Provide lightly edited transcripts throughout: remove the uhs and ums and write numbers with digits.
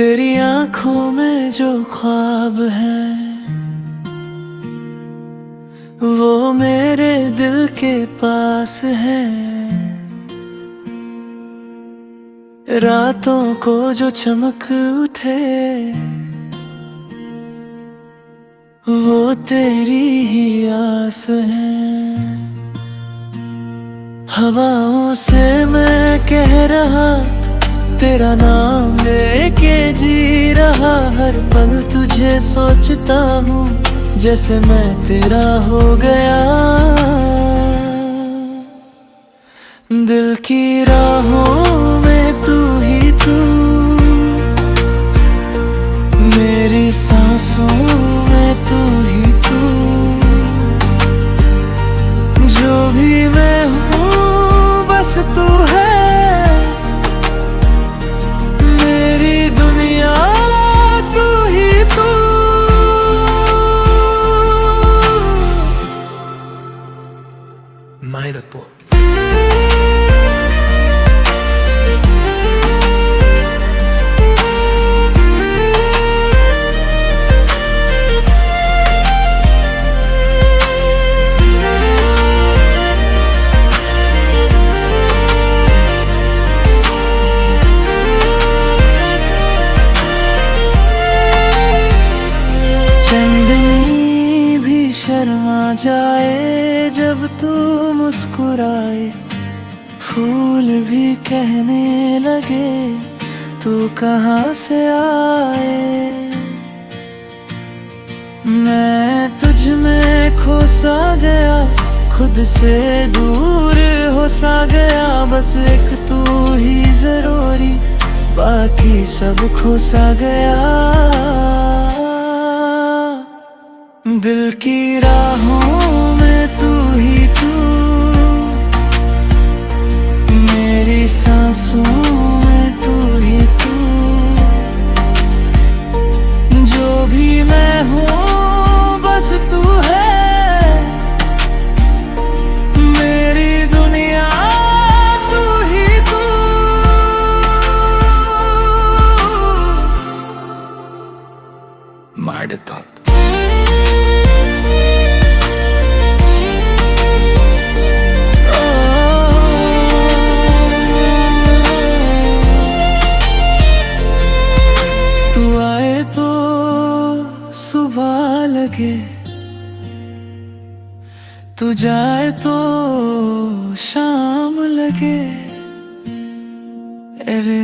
तेरी आंखों में जो ख्वाब है वो मेरे दिल के पास है। रातों को जो चमक उठे वो तेरी ही आस है। हवाओं से मैं कह रहा तेरा नाम लेके जी रहा, हर पल तुझे सोचता हूँ जैसे मैं तेरा हो गया। दिल की राहों में तू ही तू, मेरी सांसों में तू ही तू। जो भी मैं हूँ बस तू है, मेरी दुनिया तू ही तू। Maidapo. चंदनी भी शर्मा जाए जब तू मुस्कुराए, फूल भी कहने लगे तू कहाँ से आए। मैं तुझ में खो सा गया, खुद से दूर हो सा गया। बस एक तू ही जरूरी, बाकी सब खो सा गया। दिल की राहों में तू ही तू, मेरी सांसों में तू ही तू। जो भी मैं हूँ बस तू है, मेरी दुनिया तू ही तू। Maidapo. सुबह लगे तू जाए तो शाम लगे। अरे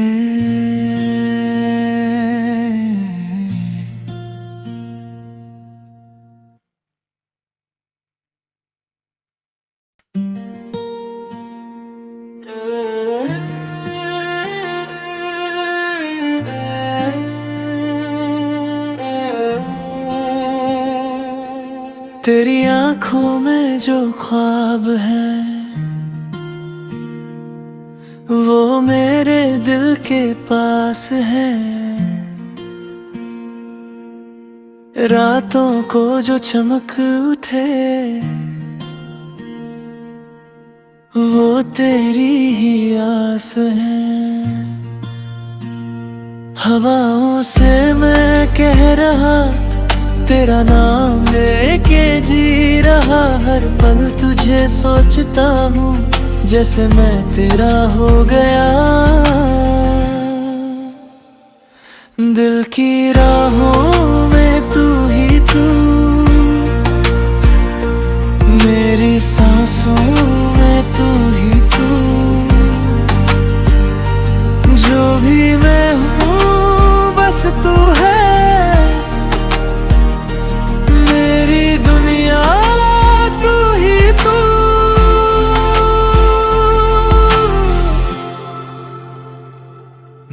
तेरी आंखों में जो ख्वाब है वो मेरे दिल के पास है। रातों को जो चमक उठे वो तेरी ही आस है। हवाओं से मैं कह रहा तेरा नाम लेके जी रहा, हर पल तुझे सोचता हूँ जैसे मैं तेरा हो गया। दिल की राहों में तू ही तू, मेरी सांसों में तू ही तू। जो भी मैं हूँ बस तू है, मेरी दुनिया तू ही तू।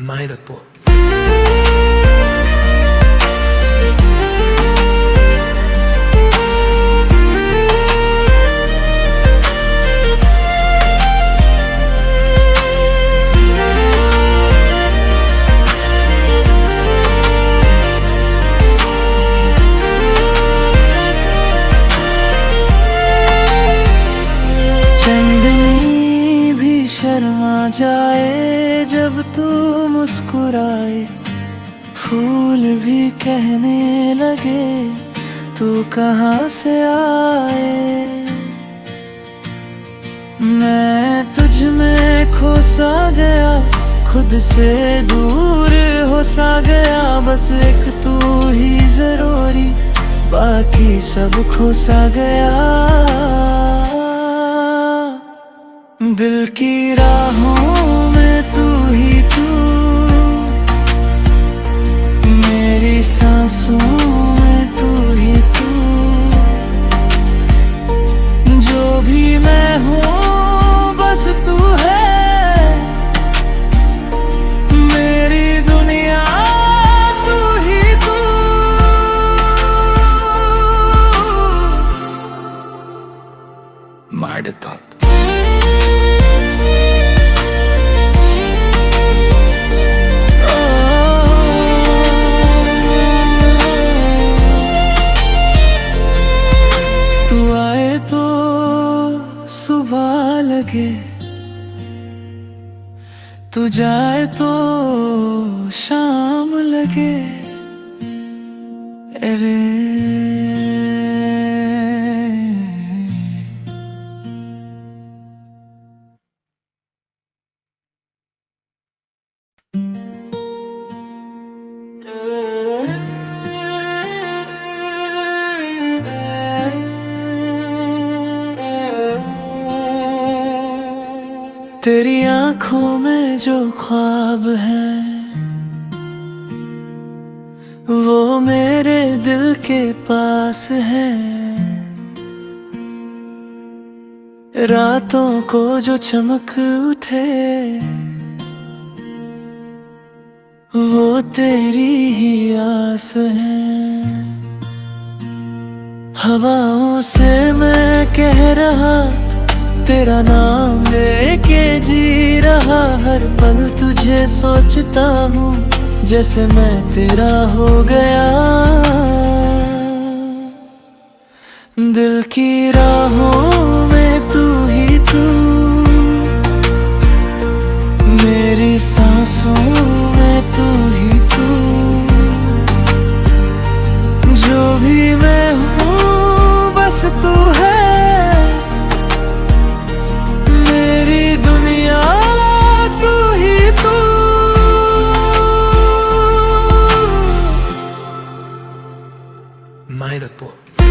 Maidapo. शर्मा जाए जब तू मुस्कुराए, फूल भी कहने लगे तू कहाँ से आए। मैं तुझ में खो सा गया, खुद से दूर हो सा गया, बस एक तू ही जरूरी, बाकी सब खो सा गया। दिल की राहों में तू ही तू, मेरी सांसों में तू ही तू, जो भी मैं हूँ बस तू है, मेरी दुनिया तू ही तू। ಮಾಡಿತ್ತು सुबह लगे, तू जाए तो शाम लगे। अरे तेरी आंखों में जो ख्वाब है वो मेरे दिल के पास है। रातों को जो चमक उठे वो तेरी ही आस है। हवाओं से मैं कह रहा तेरा नाम लेके जी रहा, हर पल तुझे सोचता हूँ जैसे मैं तेरा हो गया। दिल की राहों में तू ही तू, मेरी सांसों में तू ही तू, जो भी मैं हूँ बस तू है, Mai da tua